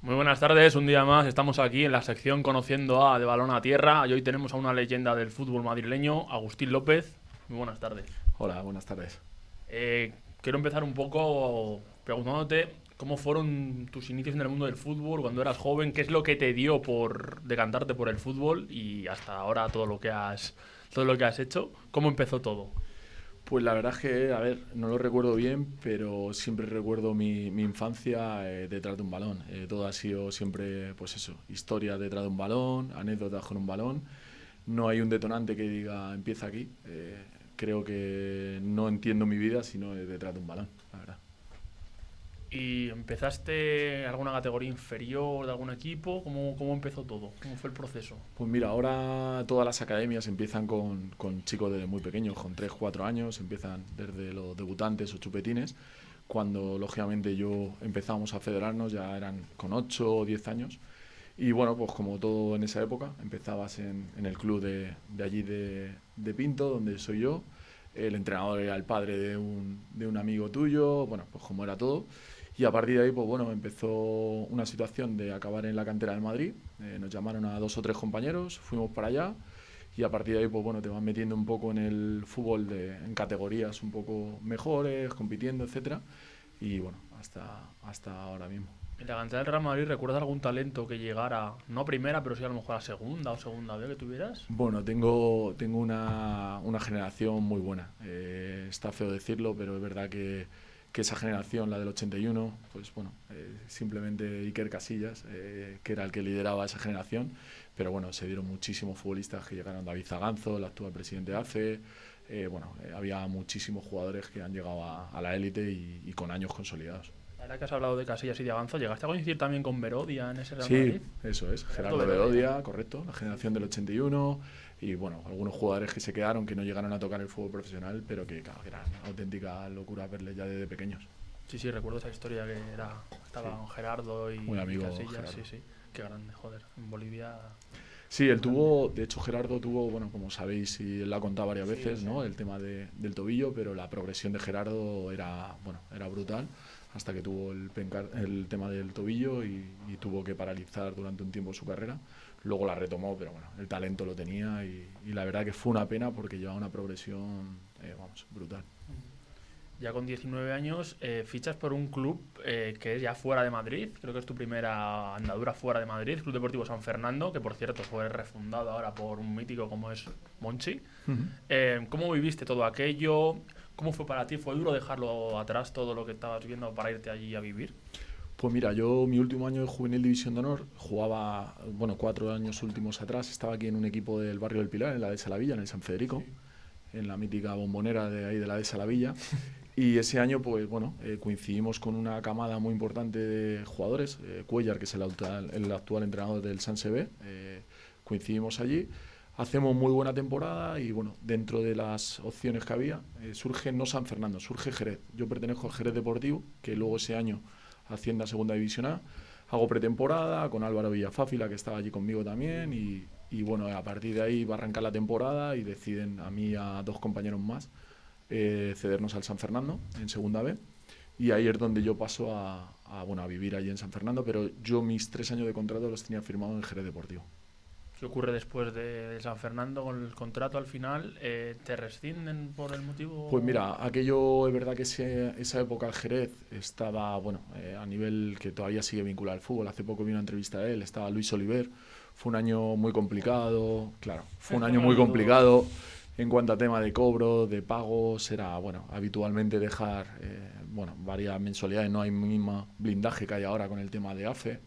Muy buenas tardes, un día más estamos aquí en la sección Conociendo a de Balón a Tierra y hoy tenemos a una leyenda del fútbol madrileño, Agustín López. Muy buenas tardes. Hola, buenas tardes. Quiero empezar un poco preguntándote cómo fueron tus inicios en el mundo del fútbol cuando eras joven, qué es lo que te dio por decantarte por el fútbol y hasta ahora todo lo que has hecho, cómo empezó todo. Pues la verdad es que, a ver, no lo recuerdo bien, pero siempre recuerdo mi infancia detrás de un balón. Todo ha sido siempre, pues eso, historia detrás de un balón, anécdotas con un balón. No hay un detonante que diga empieza aquí. Creo que no entiendo mi vida si no es detrás de un balón, la verdad. ¿Y empezaste alguna categoría inferior de algún equipo? ¿Cómo empezó todo? ¿Cómo fue el proceso? Pues mira, ahora todas las academias empiezan con chicos desde muy pequeños, con 3 4 años, empiezan desde los debutantes o chupetines. Cuando lógicamente yo empezábamos a federarnos ya eran con 8 o 10 años. Y bueno, pues como todo en esa época, empezabas en el club de allí de Pinto, donde soy yo. El entrenador era el padre de un amigo tuyo, bueno, pues como era todo. Y a partir de ahí, pues bueno, empezó una situación de acabar en la cantera del Madrid. Nos llamaron a 2 o 3 compañeros, fuimos para allá y a partir de ahí, pues bueno, te van metiendo un poco en el fútbol en categorías un poco mejores, compitiendo, etcétera. Y bueno, hasta ahora mismo. En la cantera del Real Madrid, ¿recuerdas algún talento que llegara, no a primera, pero sí a lo mejor a segunda o segunda B que tuvieras? Bueno, tengo una generación muy buena. Está feo decirlo, pero es verdad que esa generación, la del 81, pues bueno, simplemente Iker Casillas, que era el que lideraba esa generación, pero bueno, se dieron muchísimos futbolistas que llegaron, David Zaganzo, el actual presidente de AFE, había muchísimos jugadores que han llegado a la élite y con años consolidados. La verdad que has hablado de Casillas y de Avanzo, ¿llegaste a coincidir también con Berodia en ese Real Sí, Madrid? eso es, Gerardo Gerardo Berodia. Bedoya, correcto, la generación del 81 y bueno, algunos jugadores que se quedaron, que no llegaron a tocar el fútbol profesional, pero que claro, que eran auténtica locura verles ya desde pequeños. Sí, sí, recuerdo esa historia que Sí, estaban Gerardo muy y amigo Casillas, sí, Gerardo. sí. Qué grande, joder. En Bolivia, Sí, él grande. tuvo, de hecho Gerardo tuvo, bueno, como sabéis y él lo ha contado varias Sí, lo veces, sé. ¿no? El tema del tobillo, pero la progresión de Gerardo era, bueno, era brutal hasta que tuvo el tema del tobillo y tuvo que paralizar durante un tiempo su carrera. Luego la retomó, pero bueno, el talento lo tenía y la verdad que fue una pena porque llevaba una progresión, vamos, brutal. Ya con 19 años fichas por un club que es ya fuera de Madrid, creo que es tu primera andadura fuera de Madrid, Club Deportivo San Fernando, que por cierto fue refundado ahora por un mítico como es Monchi. ¿Cómo viviste todo aquello? ¿Cómo fue para ti? ¿Fue duro dejarlo atrás todo lo que estabas viendo para irte allí a vivir? Pues mira, yo mi último año de juvenil división de honor jugaba, bueno, 4 años últimos atrás, estaba aquí en un equipo del barrio del Pilar, en la de Salavilla, en el San Federico, Sí. en la mítica bombonera de ahí de la de Salavilla. Y ese año, pues bueno, coincidimos con una camada muy importante de jugadores, Cuellar, que es el actual entrenador del San Sebe, coincidimos allí, hacemos muy buena temporada y bueno, dentro de las opciones que había, surge no San Fernando, surge Jerez. Yo pertenezco al Jerez Deportivo, que luego ese año asciende a Segunda División A. Hago pretemporada con Álvaro Villafáfila, que estaba allí conmigo también, y bueno, a partir de ahí va a arrancar la temporada y deciden a mí y a 2 compañeros más cedernos al San Fernando en Segunda B. Y ahí es donde yo paso bueno, a vivir allí en San Fernando, pero yo mis 3 años de contrato los tenía firmados en Jerez Deportivo. ¿Qué ocurre después de San Fernando con el contrato al final? ¿Te rescinden por el Pues motivo? mira, aquello es verdad que esa época al Jerez estaba, bueno, a nivel que todavía sigue vinculado al fútbol. Hace poco vi una entrevista de él, estaba Luis Oliver. Fue un año muy complicado, claro, fue un año muy Bueno, complicado en cuanto a tema de cobro, de pagos. Era, bueno, habitualmente dejar, bueno, varias mensualidades, no hay mismo blindaje que hay ahora con el tema de AFE.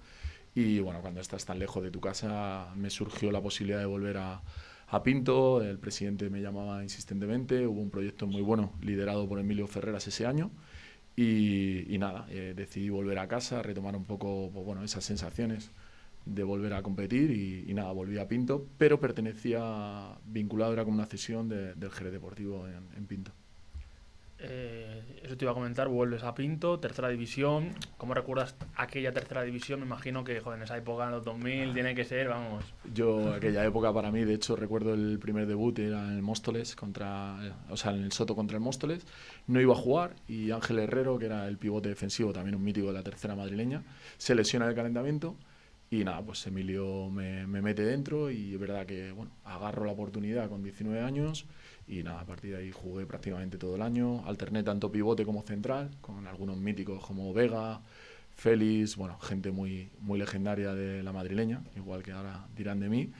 Y bueno, cuando estás tan lejos de tu casa, me surgió la posibilidad de volver a Pinto. El presidente me llamaba insistentemente. Hubo un proyecto muy bueno liderado por Emilio Ferreras ese año. Y nada, decidí volver a casa, retomar un poco pues, bueno, esas sensaciones de volver a competir y nada, volví a Pinto, pero pertenecía, vinculado, era como una cesión del Jerez Deportivo en Pinto. Eso te iba a comentar, vuelves a Pinto, tercera división. ¿Cómo recuerdas aquella tercera división? Me imagino que, joder, en esa época, en los 2000, tiene que ser, vamos. Yo, aquella época para mí, de hecho, recuerdo el primer debut, era en el Móstoles, o sea, en el Soto contra el Móstoles. No iba a jugar y Ángel Herrero, que era el pivote defensivo, también un mítico de la tercera madrileña, se lesiona en el calentamiento. Y nada, pues Emilio me mete dentro y es verdad que, bueno, agarro la oportunidad con 19 años y nada, a partir de ahí jugué prácticamente todo el año. Alterné tanto pivote como central, con algunos míticos como Vega, Félix, bueno, gente muy, muy legendaria de la madrileña, igual que ahora dirán de mí.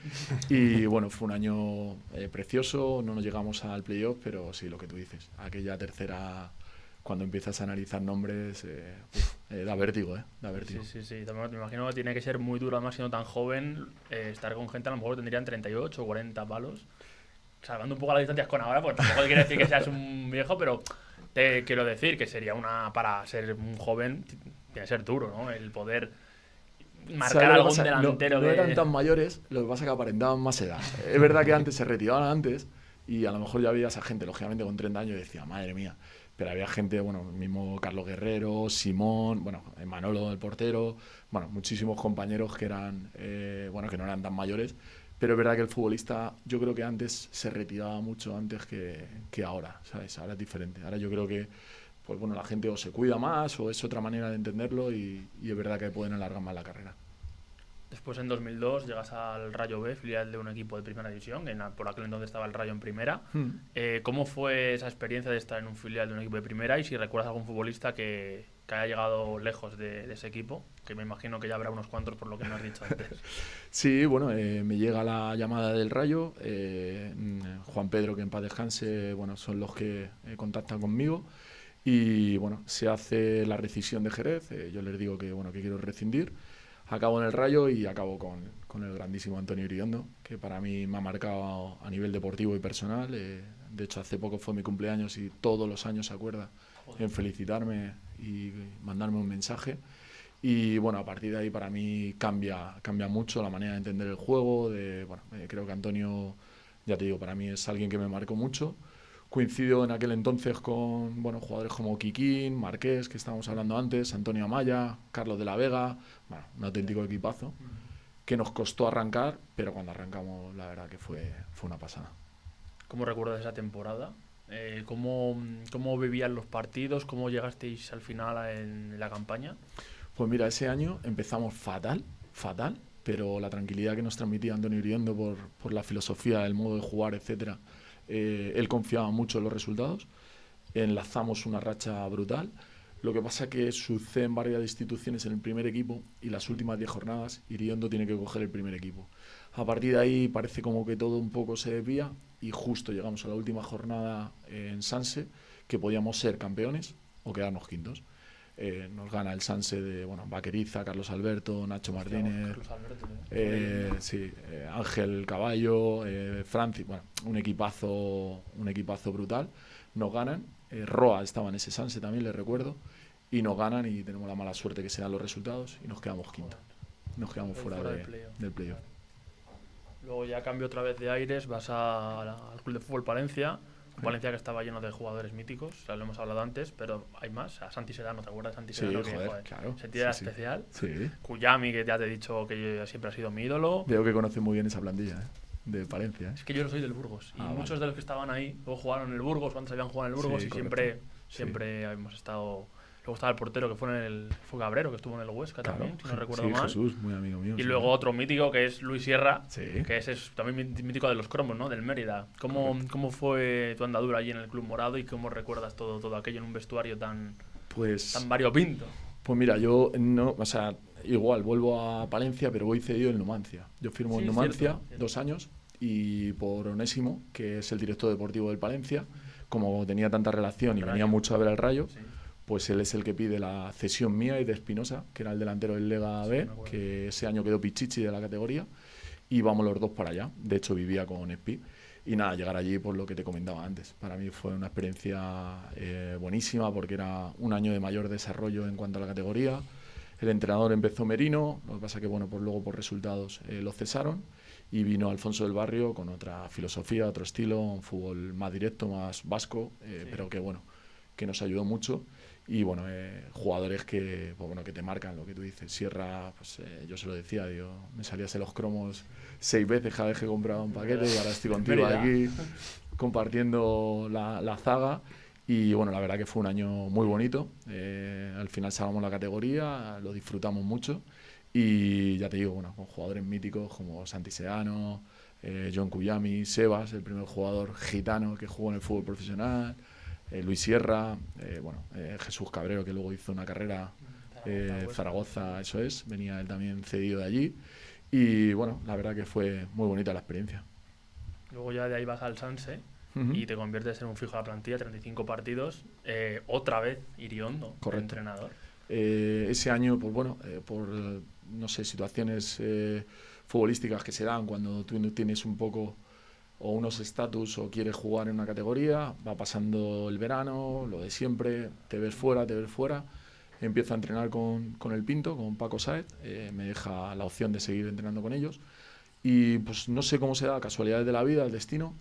Y bueno, fue un año precioso, no nos llegamos al playoff, pero sí, lo que tú dices, aquella tercera, cuando empiezas a analizar nombres, da vértigo, da vértigo. Sí, sí, sí. También me imagino que tiene que ser muy duro, además siendo tan joven, estar con gente, a lo mejor tendrían 38 o 40 palos. Salvando un poco las distancias con ahora, pues tampoco quiere decir que seas un viejo, pero te quiero decir que sería para ser un joven, tiene que ser duro, ¿no? El poder marcar a algún delantero no eran tan mayores, lo que pasa es que aparentaban más edad. Es verdad que antes se retiraban antes y a lo mejor ya había esa gente, lógicamente con 30 años, y decía, madre mía. Pero había gente, bueno, mismo Carlos Guerrero, Simón, bueno, Manolo, el portero, bueno, muchísimos compañeros que eran, bueno, que no eran tan mayores. Pero es verdad que el futbolista, yo creo que antes se retiraba mucho antes que ahora, ¿sabes? Ahora es diferente. Ahora yo creo que, pues bueno, la gente o se cuida más o es otra manera de entenderlo y es verdad que pueden alargar más la carrera. Después, en 2002, llegas al Rayo B, filial de un equipo de primera división, que por aquel entonces estaba el Rayo en primera. ¿Cómo fue esa experiencia de estar en un filial de un equipo de primera? Y si recuerdas algún futbolista que haya llegado lejos de ese equipo, que me imagino que ya habrá unos cuantos por lo que me has dicho antes. Sí, bueno, me llega la llamada del Rayo. Juan Pedro, que en paz descanse, bueno, son los que contactan conmigo. Y bueno, se hace la rescisión de Jerez. Yo les digo que, bueno, que quiero rescindir. Acabo en el Rayo y acabo con el grandísimo Antonio Iriondo, que para mí me ha marcado a nivel deportivo y personal. De hecho, hace poco fue mi cumpleaños y todos los años se acuerda en felicitarme y mandarme un mensaje. Y bueno, a partir de ahí para mí cambia mucho la manera de entender el juego. Creo que Antonio, ya te digo, para mí es alguien que me marcó mucho. Coincido en aquel entonces con, bueno, jugadores como Kikín, Marqués, que estábamos hablando antes, Antonio Amaya, Carlos de la Vega, bueno, un auténtico equipazo que nos costó arrancar, pero cuando arrancamos la verdad que fue una pasada. ¿Cómo recuerdas esa temporada? ¿Cómo vivían los partidos? ¿Cómo llegasteis al final en la campaña? Pues mira, ese año empezamos fatal, pero la tranquilidad que nos transmitía Antonio Iriondo por la filosofía, el modo de jugar, etcétera, él confiaba mucho en los resultados, enlazamos una racha brutal. Lo que pasa es que suceden varias instituciones en el primer equipo y las últimas 10 jornadas Iriondo tiene que coger el primer equipo. A partir de ahí parece como que todo un poco se desvía y justo llegamos a la última jornada en Sanse, que podíamos ser campeones o quedarnos quintos. Nos gana el Sanse de Vaqueriza, Carlos Alberto, Nacho Martínez, Ángel Caballo, Francis, un equipazo brutal. Nos ganan, Roa estaba en ese Sanse también, le recuerdo, y nos ganan y tenemos la mala suerte que se dan los resultados y nos quedamos quinto. Nos quedamos fuera del playoff. Luego ya cambio otra vez de aires, vas al Club de Fútbol Palencia. Valencia, que estaba lleno de jugadores míticos, ya lo hemos hablado antes, pero hay más. A Santi Sedano, ¿te acuerdas de Santi Sedano? Sí, joder, claro. Sentía era especial. Sí. Kuyami, que ya te he dicho que siempre ha sido mi ídolo. Veo que conoces muy bien esa plantilla, de Palencia. Es que yo no soy del Burgos. Y muchos de los que estaban ahí luego jugaron en el Burgos, o antes habían jugado en el Burgos, y siempre hemos estado... Luego estaba el portero que fue Cabrero, que estuvo en el Huesca también, si no recuerdo mal. Jesús, muy amigo mío. Y luego otro mítico que es Luis Sierra, que es también mítico de los cromos, ¿no? Del Mérida. ¿Cómo fue tu andadura allí en el Club Morado y cómo recuerdas todo aquello en un vestuario tan variopinto? Pues mira, yo igual vuelvo a Palencia, pero voy cedido en Numancia. Yo firmo en Numancia 2 años y por Onésimo, que es el director deportivo del Palencia, como tenía tanta relación y venía mucho a ver al Rayo, pues él es el que pide la cesión mía y de Espinosa, que era el delantero del Lega B, que ese año quedó Pichichi de la categoría, y vamos los dos para allá. De hecho, vivía con Espi. Y nada, llegar allí por lo que te comentaba antes. Para mí fue una experiencia buenísima porque era un año de mayor desarrollo en cuanto a la categoría. El entrenador empezó Merino, lo que pasa que luego por resultados lo cesaron y vino Alfonso del Barrio con otra filosofía, otro estilo, un fútbol más directo, más vasco, pero que que nos ayudó mucho. Y bueno, jugadores que, pues bueno, que te marcan lo que tú dices. Sierra, pues yo se lo decía, digo, me salíase los cromos 6 veces cada vez que compraba un paquete y ahora estoy contigo aquí compartiendo la zaga. Y bueno, la verdad que fue un año muy bonito. Al final salvamos la categoría, lo disfrutamos mucho. Y ya te digo, bueno, con jugadores míticos como Santi Seano, John Cuyami, Sebas, el primer jugador gitano que jugó en el fútbol profesional, Luis Sierra, Jesús Cabrero, que luego hizo una carrera Zaragoza, eso es, venía él también cedido de allí. Y bueno, la verdad que fue muy bonita la experiencia. Luego ya de ahí vas al Sanse y te conviertes en un fijo de la plantilla, 35 partidos, otra vez Iriondo, entrenador. Ese año, pues bueno, por no sé, situaciones futbolísticas que se dan cuando tú tienes un poco o unos estatus o quieres jugar en una categoría, va pasando el verano, lo de siempre, te ves fuera, empiezo a entrenar con el Pinto, con Paco Sáez, me deja la opción de seguir entrenando con ellos y pues no sé cómo se da, casualidades de la vida, el destino,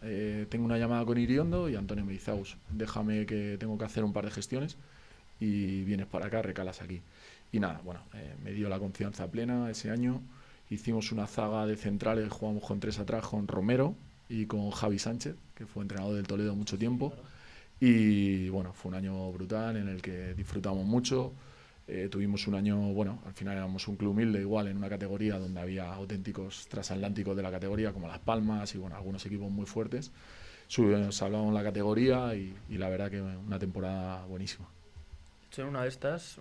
tengo una llamada con Iriondo y Antonio me dice, Aus, déjame que tengo que hacer un par de gestiones y vienes para acá, recalas aquí. Y nada, bueno, me dio la confianza plena ese año, hicimos una zaga de centrales, jugamos con 3 atrás, con Romero y con Javi Sánchez, que fue entrenador del Toledo mucho tiempo. Y bueno, fue un año brutal en el que disfrutamos mucho. Tuvimos un año, bueno, al final éramos un club humilde igual en una categoría donde había auténticos transatlánticos de la categoría como Las Palmas y bueno, algunos equipos muy fuertes. Subimos, hablábamos la categoría y la verdad que una temporada buenísima. En una de estas,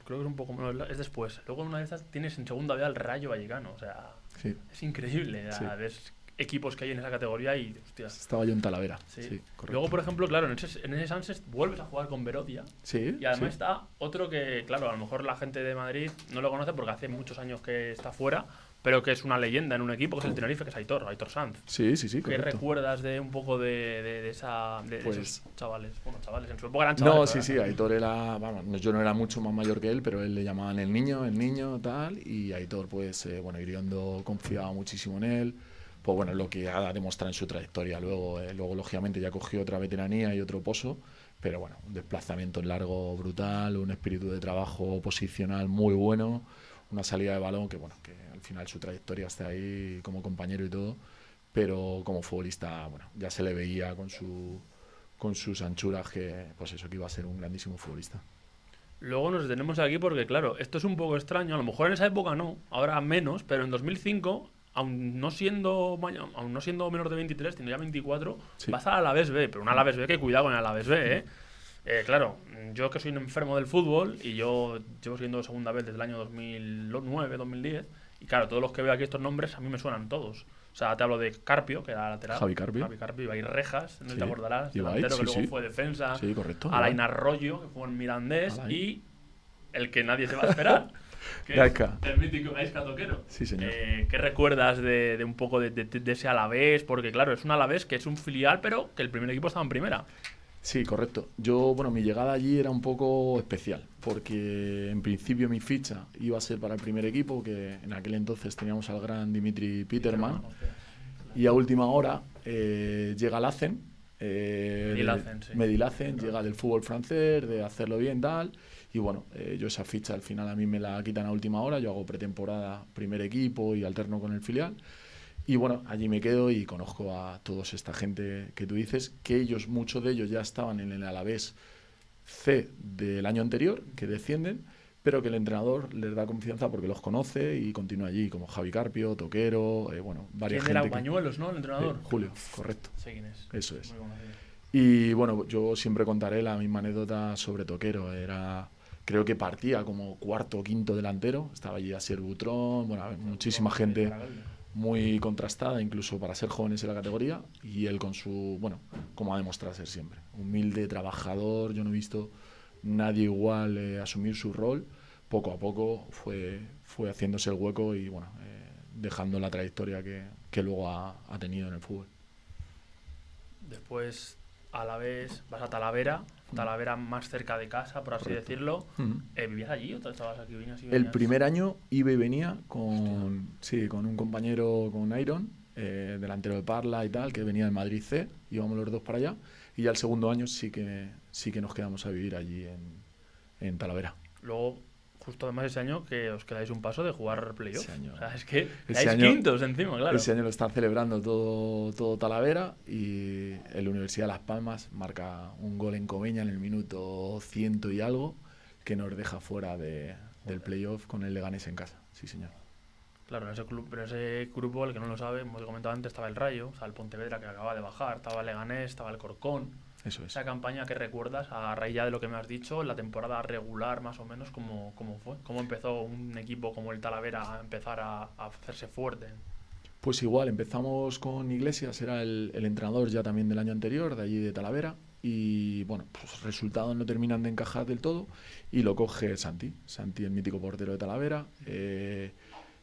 creo que es un poco menos, es después. Luego en una de estas tienes en segunda vez al Rayo Vallecano, o sea, sí. Es increíble. Sí. Ves equipos que hay en esa categoría y, hostias. Estaba yo en Talavera. Sí, correcto. Luego, por ejemplo, claro, en ese Sanses vuelves a jugar con Verodia. Sí. Y además está otro que, claro, a lo mejor la gente de Madrid no lo conoce porque hace muchos años que está fuera, pero que es una leyenda en un equipo, que es el Tenerife, que es Aitor Sanz. Sí. ¿Qué correcto. recuerdas de un poco de esos chavales? Bueno, chavales, en su época eran chavales. No, sí, Aitor era, vamos, yo no era mucho más mayor que él, pero él le llamaban el niño, tal, y Aitor, pues, Iriondo confiaba muchísimo en él. Pues bueno, lo que ha demostrado en su trayectoria. Luego lógicamente, ya cogió otra veteranía y otro pozo, pero bueno, un desplazamiento largo brutal, un espíritu de trabajo posicional muy bueno, una salida de balón que, bueno, que al final su trayectoria está ahí como compañero y todo, pero como futbolista, bueno, ya se le veía con sus anchuras que, pues eso, que iba a ser un grandísimo futbolista. Luego nos detenemos aquí porque, claro, esto es un poco extraño, a lo mejor en esa época no, ahora menos, pero en 2005... Aún no siendo menor de 23, teniendo ya 24, sí. Vas al Alavés B, pero un Alavés B que cuidado con el Alavés B, ¿eh? Claro, yo que soy un enfermo del fútbol y yo llevo siendo segunda vez desde el año 2009, 2010, y claro, todos los que veo aquí estos nombres a mí me suenan todos. O sea, te hablo de Carpio, que era lateral. Javi Carpio, Ibai Rejas, no sí. Te acordarás, delantero que luego fue defensa. Sí, correcto. Alain Arroyo, que fue en Mirandés, y el que nadie se va a esperar. Que el mítico Gaisca Toquero. Sí, señor. ¿Qué recuerdas de un poco de ese Alavés? Porque claro, es un Alavés que es un filial, pero que el primer equipo estaba en primera. Sí, correcto. Mi llegada allí era un poco especial, porque en principio mi ficha iba a ser para el primer equipo, que en aquel entonces teníamos al gran Dimitri Peterman, y a última hora llega Lacen, Medilacen, llega del fútbol francés, de hacerlo bien, tal. Y bueno, yo esa ficha al final a mí me la quitan a última hora, yo hago pretemporada, primer equipo y alterno con el filial. Y bueno, allí me quedo y conozco a toda esta gente que tú dices, que muchos de ellos ya estaban en el Alavés C del año anterior, que descienden, pero que el entrenador les da confianza porque los conoce y continúa allí, como Javi Carpio, Toquero, varias gente. ¿Quién era Bañuelos, no? El entrenador. Julio, correcto. Sí, ¿quién es? Eso es. Y bueno, yo siempre contaré la misma anécdota sobre Toquero. Creo que partía como cuarto o quinto delantero. Estaba allí Asier Butrón, muchísima gente muy contrastada, incluso para ser jóvenes en la categoría. Y él con como ha demostrado ser siempre. Humilde, trabajador. Yo no he visto nadie igual asumir su rol. Poco a poco fue haciéndose el hueco y dejando la trayectoria que luego ha tenido en el fútbol. Después, a la vez, vas a Talavera más cerca de casa, por así decirlo. ¿Vivías allí o estabas aquí? El primer año iba y venía con un compañero, con Iron, delantero de Parla y tal, que venía del Madrid C, íbamos los dos para allá, Y ya el segundo año sí que nos quedamos a vivir allí en Talavera. Luego, justo además ese año que os quedáis un paso de jugar playoff. Ese año, o sea, es que ese quedáis año- quintos encima, claro. Ese año lo están celebrando todo Talavera y el Universidad de Las Palmas marca un gol en Comeña en el minuto 100 y algo que nos deja fuera del playoff con el Leganés en casa. Sí, señor. Claro, en ese club, pero ese grupo, el que no lo sabe, como he comentado antes, estaba el Rayo, o sea, el Pontevedra que acaba de bajar, estaba el Leganés, estaba el Corcón. Eso es. Esa campaña que recuerdas, a raíz ya de lo que me has dicho, la temporada regular más o menos, ¿cómo fue? ¿Cómo empezó un equipo como el Talavera a empezar a hacerse fuerte? Pues igual, empezamos con Iglesias, era el entrenador ya también del año anterior, de allí de Talavera, y bueno, pues resultados no terminan de encajar del todo, y lo coge Santi, el mítico portero de Talavera.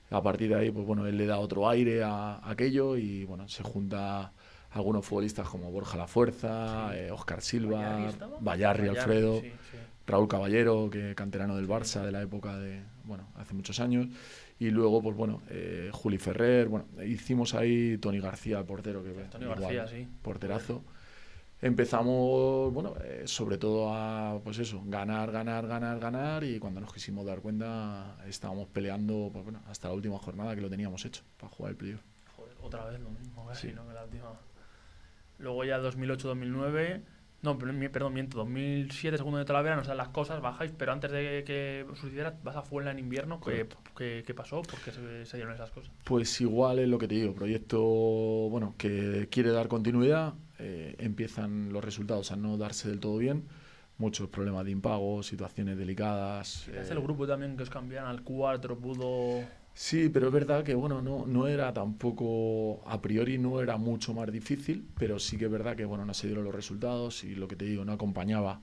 A partir de ahí, pues bueno, él le da otro aire a aquello, y bueno, se junta algunos futbolistas como Borja Lafuerza, Sí. Óscar Silva, ¿Bayarri Bayarri Alfredo, sí. Raúl Caballero, que canterano del Barça de la época de, bueno, hace muchos años. Y luego, pues bueno, Juli Ferrer, bueno, hicimos ahí Toni García, el portero, que Toni igual, García, sí. porterazo. Empezamos, bueno, sobre todo a, pues eso, ganar, y cuando nos quisimos dar cuenta estábamos peleando, pues bueno, hasta la última jornada que lo teníamos hecho para jugar el playoff. Joder, otra vez lo mismo, casi, Sí. ¿no? Que la última. Luego ya 2008-2009, no, perdón, miento, 2007, segundo de Talavera, no sé las cosas, bajáis, pero antes de que sucediera, vas a Fuenla en invierno. ¿Qué pasó? ¿Por qué se dieron esas cosas? Pues igual es lo que te digo, proyecto, bueno, que quiere dar continuidad, empiezan los resultados a no darse del todo bien, muchos problemas de impago, situaciones delicadas. Es el grupo también que os cambiaron al 4, pudo... Sí, pero es verdad que bueno, no era tampoco, a priori no era mucho más difícil, pero sí que es verdad que bueno, no se dieron los resultados y lo que te digo, no acompañaba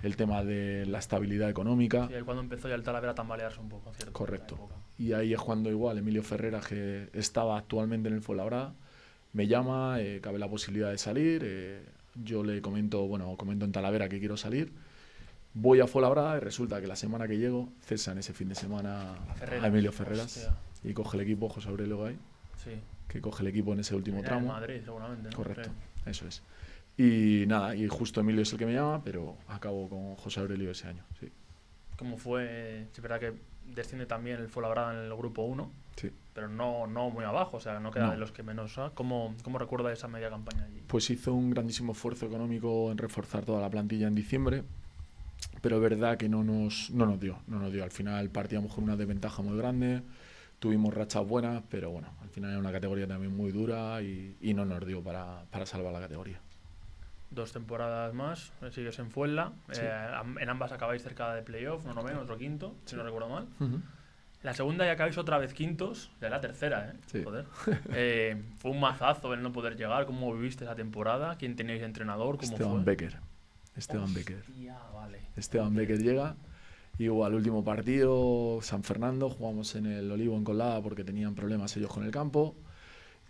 el tema de la estabilidad económica. Sí, ahí cuando empezó ya el Talavera a tambalearse un poco, ¿cierto? Correcto. Y ahí es cuando igual Emilio Ferrera, que estaba actualmente en el Fuenlabrada, me llama, cabe la posibilidad de salir, yo le comento en Talavera que quiero salir. Voy a Fuenlabrada y resulta que la semana que llego cesan ese fin de semana a Emilio Ferreras. Hostia. Y coge el equipo José Aurelio Gay, Sí. que coge el equipo en ese último Venía tramo. de Madrid, seguramente, ¿no? Correcto, Sí. eso es. Y nada, y justo Emilio es el que me llama, pero acabo con José Aurelio ese año. Sí. ¿Cómo fue? Es verdad que desciende también el Fuenlabrada en el grupo 1, Sí. pero no muy abajo, o sea, no queda No. de los que menos... ¿Cómo recuerda esa media campaña allí? Pues hizo un grandísimo esfuerzo económico en reforzar toda la plantilla en diciembre, pero es verdad que no nos dio. Al final partíamos con una desventaja muy grande, tuvimos rachas buenas, pero bueno, al final era una categoría también muy dura y no nos dio para salvar la categoría. 2 temporadas más, sigues en Fuenla, Sí. en ambas acabáis cerca de playoff, uno noveno, otro quinto, si Sí. no recuerdo mal. Uh-huh. La segunda ya acabáis otra vez quintos, ya la tercera, Sí. Joder. Fue un mazazo el no poder llegar. ¿Cómo viviste esa temporada? ¿Quién teníais de entrenador? ¿Cómo Esteban fue? Becker. Esteban Becker. Hostia, vale. Esteban Becker llega. Igual, último partido, San Fernando, jugamos en el Olivo en Colada porque tenían problemas ellos con el campo.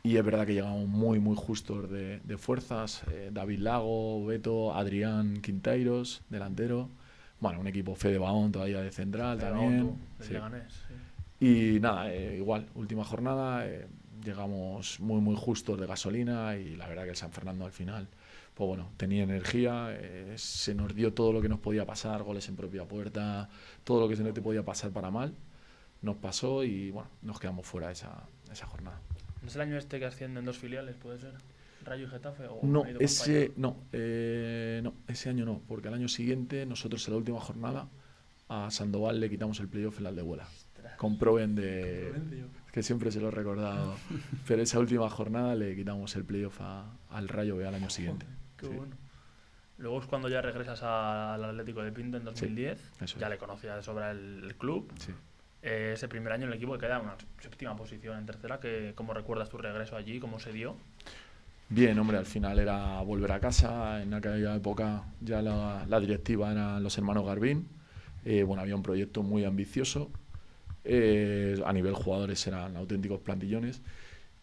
Y es verdad que llegamos muy justos de fuerzas. David Lago, Beto, Adrián Quinteiros, delantero. Bueno, un equipo Fede Baón todavía de central también. Sí. Leganés, sí. Y nada, igual, última jornada, llegamos muy justos de gasolina y la verdad que el San Fernando al final, pues bueno, tenía energía, se nos dio todo lo que nos podía pasar, goles en propia puerta, todo lo que se nos podía pasar para mal, nos pasó y bueno, nos quedamos fuera esa jornada. ¿No es el año este que ascienden 2 filiales, puede ser? ¿Rayo y Getafe? ¿O No, me he ido con fallo? ese año no, porque al año siguiente nosotros en la última jornada a Sandoval le quitamos el playoff en la Aldehuela. Con Proven que siempre se lo he recordado, pero esa última jornada le quitamos el playoff al Rayo al año siguiente. Qué Sí. bueno. Luego es cuando ya regresas al Atlético de Pinto en 2010, eso ya es. le conocías de sobra el club. Sí. Ese primer año el equipo queda en una séptima posición en tercera. ¿Cómo recuerdas tu regreso allí? ¿Cómo se dio? Bien, hombre, al final era volver a casa. En aquella época ya la directiva eran los hermanos Garbín. Bueno, había un proyecto muy ambicioso. A nivel jugadores eran auténticos plantillones.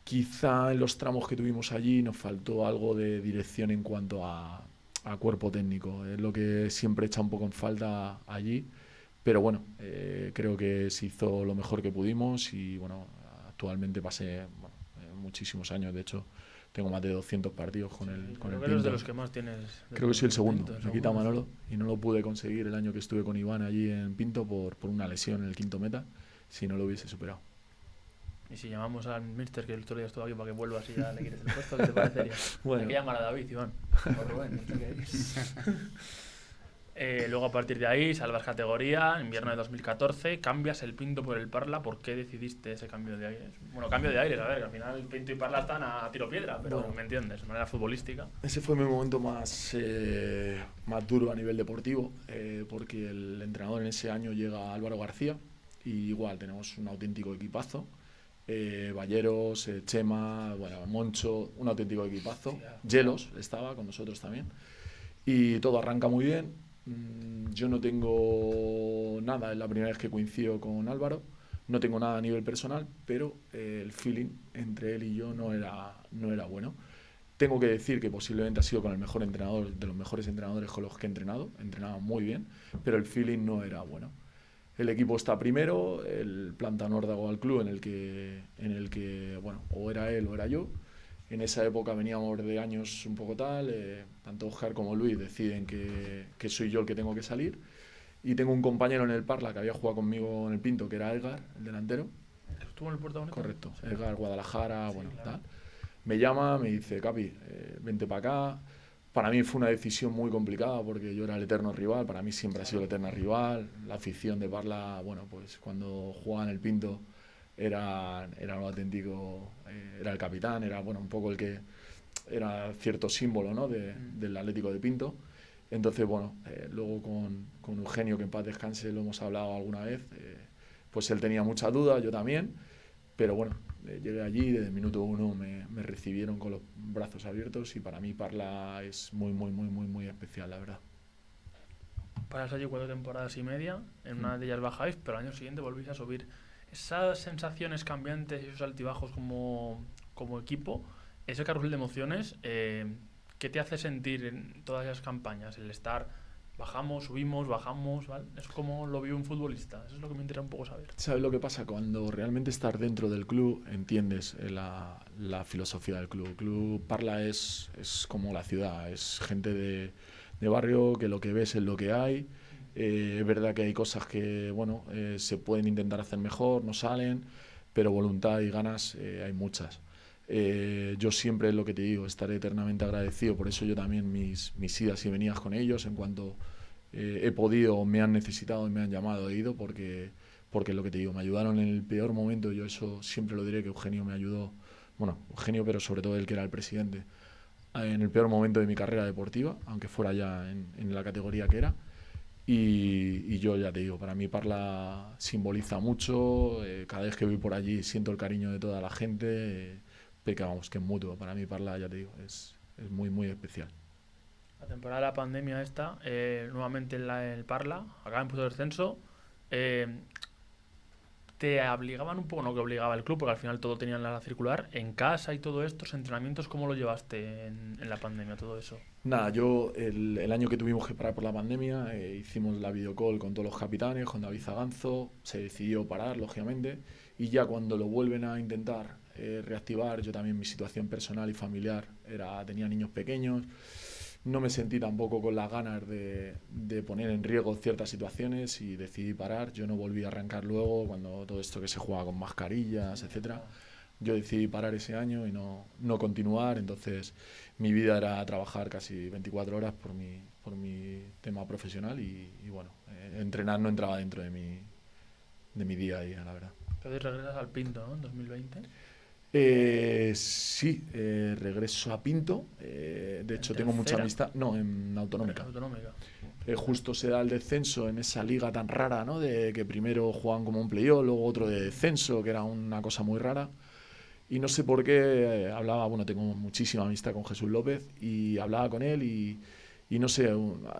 Quizá en los tramos que tuvimos allí nos faltó algo de dirección en cuanto a cuerpo técnico. Es lo que siempre echa un poco en falta allí. Pero bueno, creo que se hizo lo mejor que pudimos y bueno, actualmente pasé muchísimos años. De hecho, tengo más de 200 partidos con el Creo que Pinto. eres de los que más tienes. Creo que soy el segundo, Pinto, me quita Manolo y no lo pude conseguir el año que estuve con Iván allí en Pinto por una lesión en el quinto meta, si no lo hubiese superado. Y si llamamos al mister, que el otro día estuvo aquí, para que vuelvas y ya le quieres el puesto, ¿qué te parecería? Bueno. Hay que llamar a David, Iván. O Rubén, no sé qué. Luego a partir de ahí salvas categoría, invierno de 2014, cambias el Pinto por el Parla. ¿Por qué decidiste ese cambio de aires? Bueno, cambio de aires, a ver, que al final el Pinto y Parla están a tiro piedra, pero bueno, me entiendes, de manera futbolística. Ese fue mi momento más duro a nivel deportivo, porque el entrenador en ese año llega Álvaro García y igual tenemos un auténtico equipazo. Balleros, Chema, bueno, Moncho, un auténtico equipazo. Yelos estaba con nosotros también. Y todo arranca muy bien. Yo no tengo nada, es la primera vez que coincido con Álvaro. No tengo nada a nivel personal, pero el feeling entre él y yo no era bueno. Tengo que decir que posiblemente ha sido con el mejor entrenador, de los mejores entrenadores con los que he entrenado. Entrenaba muy bien, pero el feeling no era bueno. El equipo está primero, el planta Nórdago al club en el que, bueno, o era él o era yo. En esa época veníamos de años un poco tal, tanto Óscar como Luis deciden que soy yo el que tengo que salir. Y tengo un compañero en el Parla que había jugado conmigo en el Pinto, que era Edgar, el delantero. ¿Estuvo en el Puerto Bonito? Correcto, Sí. Edgar, Guadalajara, sí, bueno, claro. Tal. Me llama, me dice, Capi, vente para acá. Para mí fue una decisión muy complicada porque yo era el eterno rival, para mí siempre ha sido el eterno rival. La afición de Parla, bueno, pues cuando jugaba en el Pinto era un auténtico, era el capitán, era bueno, un poco el que era cierto símbolo, ¿no? Del Atlético de Pinto. Entonces, bueno, luego con Eugenio, que en paz descanse, lo hemos hablado alguna vez, pues él tenía muchas dudas, yo también, pero bueno, llegué allí, desde el minuto 1 me recibieron con los brazos abiertos y para mí Parla es muy especial, la verdad. Pasas allí 4 temporadas y media, en una de ellas bajáis, pero al año siguiente volvéis a subir. Esas sensaciones cambiantes y esos altibajos como equipo, ese carrusel de emociones, ¿qué te hace sentir en todas esas campañas? El estar, bajamos, subimos, bajamos, ¿vale? Es como lo vio un futbolista, eso es lo que me interesa un poco saber. ¿Sabes lo que pasa? Cuando realmente estás dentro del club, entiendes la filosofía del club. El club Parla es como la ciudad, es gente de barrio, que lo que ves es lo que hay. Es verdad que hay cosas que bueno, se pueden intentar hacer mejor, no salen, pero voluntad y ganas hay muchas. Yo siempre, es lo que te digo, estaré eternamente agradecido, por eso yo también mis idas y venidas con ellos, en cuanto he podido, me han necesitado y me han llamado, he ido, porque es lo que te digo, me ayudaron en el peor momento. Yo eso siempre lo diré, que Eugenio me ayudó, bueno, Eugenio, pero sobre todo él, que era el presidente, en el peor momento de mi carrera deportiva, aunque fuera ya en la categoría que era. Y yo ya te digo, para mí Parla simboliza mucho, cada vez que voy por allí siento el cariño de toda la gente, que vamos, que es mutuo. Para mí Parla, ya te digo, es muy especial. La temporada de la pandemia esta, nuevamente en el Parla, acá en puesto de descenso, te obligaban un poco, no que obligaba el club, porque al final todo tenían la circular, en casa y todo esto, entrenamientos, ¿cómo lo llevaste en la pandemia, todo eso? Nada, yo el año que tuvimos que parar por la pandemia, hicimos la videocall con todos los capitanes, con David Zaganzo, se decidió parar, lógicamente, y ya cuando lo vuelven a intentar reactivar, yo también mi situación personal y familiar, tenía niños pequeños, no me sentí tampoco con las ganas de poner en riesgo ciertas situaciones y decidí parar. Yo no volví a arrancar luego, cuando todo esto que se juega con mascarillas, etcétera. Yo decidí parar ese año y no continuar, entonces mi vida era trabajar casi 24 horas por mi tema profesional y bueno, entrenar no entraba dentro de mi día a día, la verdad. Entonces regresas al Pinto, ¿no? En 2020. Sí, regreso a Pinto, de hecho tengo mucha amistad, no, en Autonómica. Justo se da el descenso en esa liga tan rara, ¿no? De que primero jugaban como un playoff, luego otro de descenso, que era una cosa muy rara. Y no sé por qué hablaba, bueno, tengo muchísima amistad con Jesús López y hablaba con él y no sé,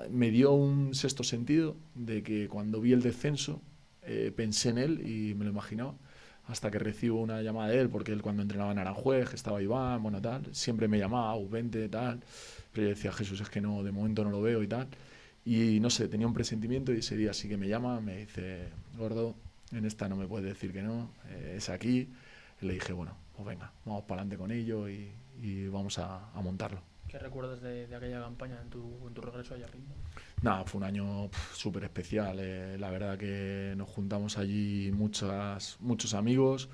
me dio un sexto sentido de que cuando vi el descenso pensé en él y me lo imaginaba, hasta que recibo una llamada de él, porque él cuando entrenaba en Aranjuez, que estaba Iván, bueno, tal, siempre me llamaba, vente, tal, pero yo decía, Jesús, es que no, de momento no lo veo y tal. Y no sé, tenía un presentimiento y ese día sí que me llama, me dice, Gordo, en esta no me puedes decir que no, es aquí. Y le dije, bueno, pues venga, vamos para adelante con ello y vamos a montarlo. ¿Qué recuerdas de aquella campaña en tu regreso allá a Pinto? Nada, fue un año súper especial. La verdad que nos juntamos allí muchos amigos.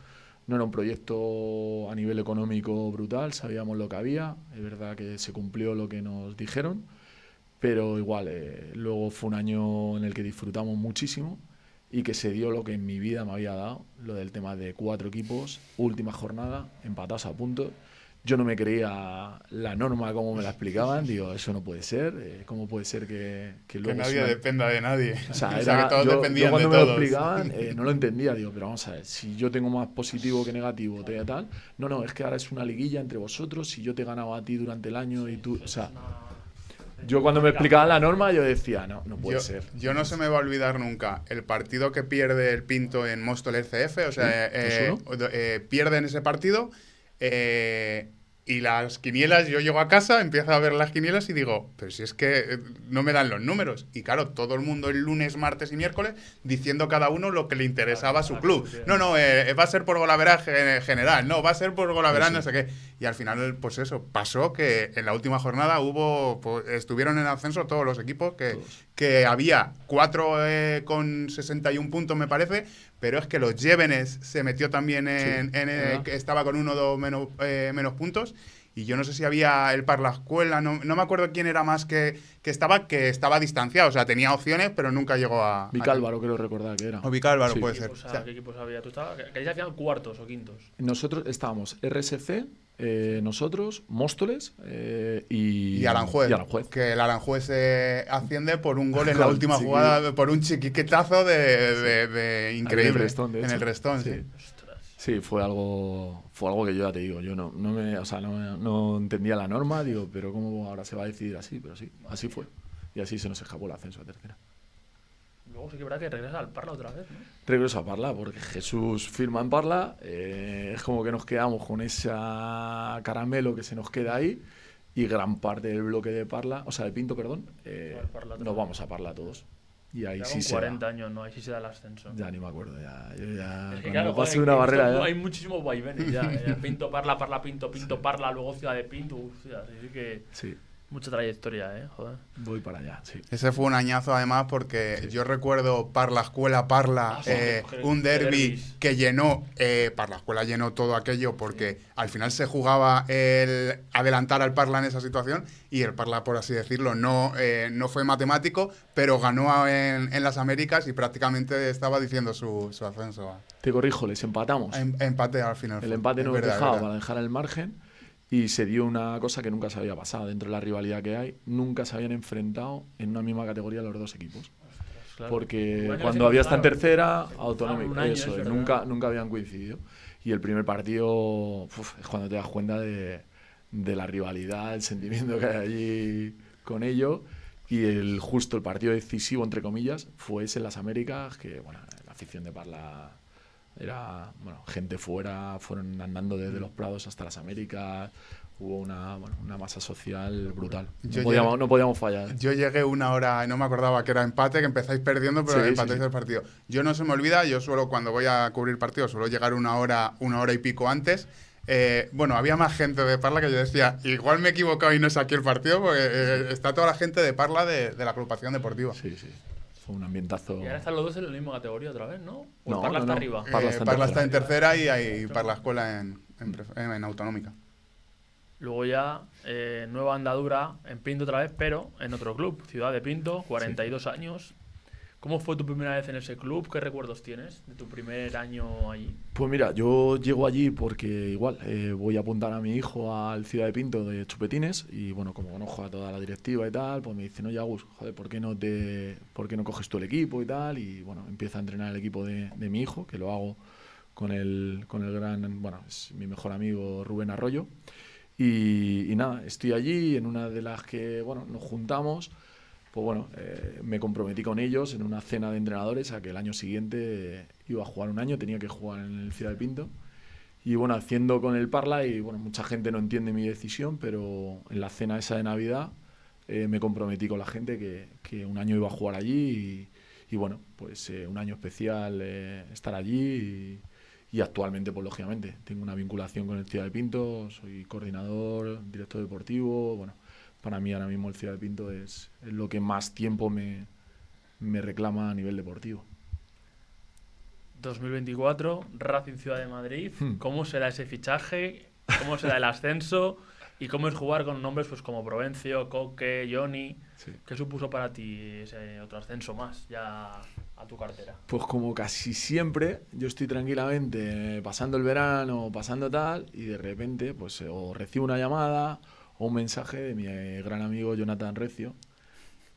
No era un proyecto a nivel económico brutal, sabíamos lo que había. Es verdad que se cumplió lo que nos dijeron, pero igual, luego fue un año en el que disfrutamos muchísimo y que se dio lo que en mi vida me había dado, lo del tema de 4 equipos, última jornada, empatados a puntos. Yo no me creía la norma como me la explicaban, digo, eso no puede ser, ¿cómo puede ser que luego... Que nadie dependa de nadie. O sea, que todos yo dependían cuando de me lo todos. explicaban no lo entendía, digo, pero vamos a ver, si yo tengo más positivo que negativo, tal, no, es que ahora es una liguilla entre vosotros, si yo te ganaba a ti durante el año y tú, o sea... Yo cuando me explicaban la norma yo decía, no puede ser. Yo no se me va a olvidar nunca el partido que pierde el Pinto en Móstoles CF, o sea, pierden ese partido y las quinielas, yo llego a casa, empiezo a ver las quinielas y digo, pero si es que no me dan los números. Y claro, todo el mundo el lunes, martes y miércoles diciendo cada uno lo que le interesaba a su club. No, va a ser por golaveraje general, no, va a ser por golaveraje no sé qué. Y al final, pues eso, pasó que en la última jornada estuvieron en ascenso todos los equipos, que había 4 con 61 puntos, me parece, pero es que los Llévenes se metió también que estaba con 1 o 2 menos puntos. Y yo no sé si había el Parlascuela, no me acuerdo quién era más que estaba distanciado. O sea, tenía opciones, pero nunca llegó a... Vicálvaro, creo recordar que era. O Vicálvaro, sí. puede ser. ¿Qué equipos había? ¿Tú estabas? ¿Que ahí se hacían cuartos o quintos? Nosotros estábamos RSC, nosotros, Móstoles y Aranjuez. Que el Aranjuez asciende por un gol en la última jugada, por un chiquiquetazo de increíble. En el Restón, sí. Sí, fue algo que yo ya te digo, yo no entendía la norma, digo, pero ¿cómo ahora se va a decidir así? Pero sí, así fue. Y así se nos escapó el ascenso a tercera. Luego sí que verá que regresa al Parla otra vez, ¿no? Regreso a Parla, porque Jesús firma en Parla, es como que nos quedamos con ese caramelo que se nos queda ahí y gran parte del bloque de Parla, o sea, de Pinto, perdón, nos vamos a Parla todos. Y ahí ya sí con 40 años, ¿no? Ahí sí se da el ascenso. Ya ni me acuerdo, yo ya es que claro, pasé una barrera ya. Hay muchísimos vaivenes ya. Pinto, Parla, Pinto, Parla, luego Ciudad de Pinto. Así que... Sí. Mucha trayectoria, joder. Voy para allá, sí. Ese fue un añazo además porque yo recuerdo Parlascuela, un derbi que llenó, Parlascuela llenó todo aquello porque al final se jugaba el adelantar al Parla en esa situación y el Parla, por así decirlo, no fue matemático, pero ganó en las Américas y prácticamente estaba diciendo su ascenso. Te corrijo, les empatamos. Empate al final. El empate nos dejaba para dejar el margen. Y se dio una cosa que nunca se había pasado dentro de la rivalidad que hay. Nunca se habían enfrentado en una misma categoría los dos equipos. Claro. Porque cuando había estado en tercera, autonómico, nunca habían coincidido. Y el primer partido es cuando te das cuenta de la rivalidad, el sentimiento que hay allí con ello. Y justo el partido decisivo, entre comillas, fue ese en las Américas, que bueno, la afición de Parla... Era, gente fuera, fueron andando desde los Prados hasta las Américas, hubo una masa social brutal. No podíamos fallar. Yo llegué 1 hora, no me acordaba que era empate, que empezáis perdiendo, pero empatáis el partido. Yo no se me olvida, yo suelo, cuando voy a cubrir partidos, suelo llegar 1 hora y pico antes. Había más gente de Parla que yo decía, igual me he equivocado y no saqué el partido, porque está toda la gente de Parla de la agrupación deportiva. Sí. Fue un ambientazo. Y ahora están los dos en la misma categoría otra vez, ¿no? No, Parla está arriba. Parla está en tercera y hay Parlascuela en autonómica. Luego ya, nueva andadura en Pinto otra vez, pero en otro club, Ciudad de Pinto, 42 años. ¿Cómo fue tu primera vez en ese club? ¿Qué recuerdos tienes de tu primer año allí? Pues mira, yo llego allí porque igual voy a apuntar a mi hijo al Ciudad de Pinto de chupetines y bueno, como conozco a toda la directiva y tal, pues me dicen, oye Agus, joder, ¿por qué no coges tú el equipo y tal? Y bueno, empiezo a entrenar el equipo de mi hijo, que lo hago con el gran, es mi mejor amigo Rubén Arroyo. Y nada, estoy allí en una de las que, nos juntamos. Pues me comprometí con ellos en una cena de entrenadores a que el año siguiente iba a jugar un año, tenía que jugar en el Ciudad de Pinto. Y haciendo con el Parla, y mucha gente no entiende mi decisión, pero en la cena esa de Navidad me comprometí con la gente que un año iba a jugar allí y un año especial estar allí y y actualmente, pues lógicamente, tengo una vinculación con el Ciudad de Pinto, soy coordinador, director deportivo. Bueno, para mí ahora mismo el Ciudad de Pinto es lo que más tiempo me reclama a nivel deportivo. 2024, Racing Ciudad de Madrid. ¿Cómo será ese fichaje? ¿Cómo será el ascenso? ¿Y cómo es jugar con nombres pues como Provencio, Coque, Johnny? Sí. ¿Qué supuso para ti ese otro ascenso más ya a tu cartera? Pues como casi siempre, yo estoy tranquilamente pasando el verano, pasando tal, y de repente pues o recibo una llamada o un mensaje de mi gran amigo Jonathan Recio,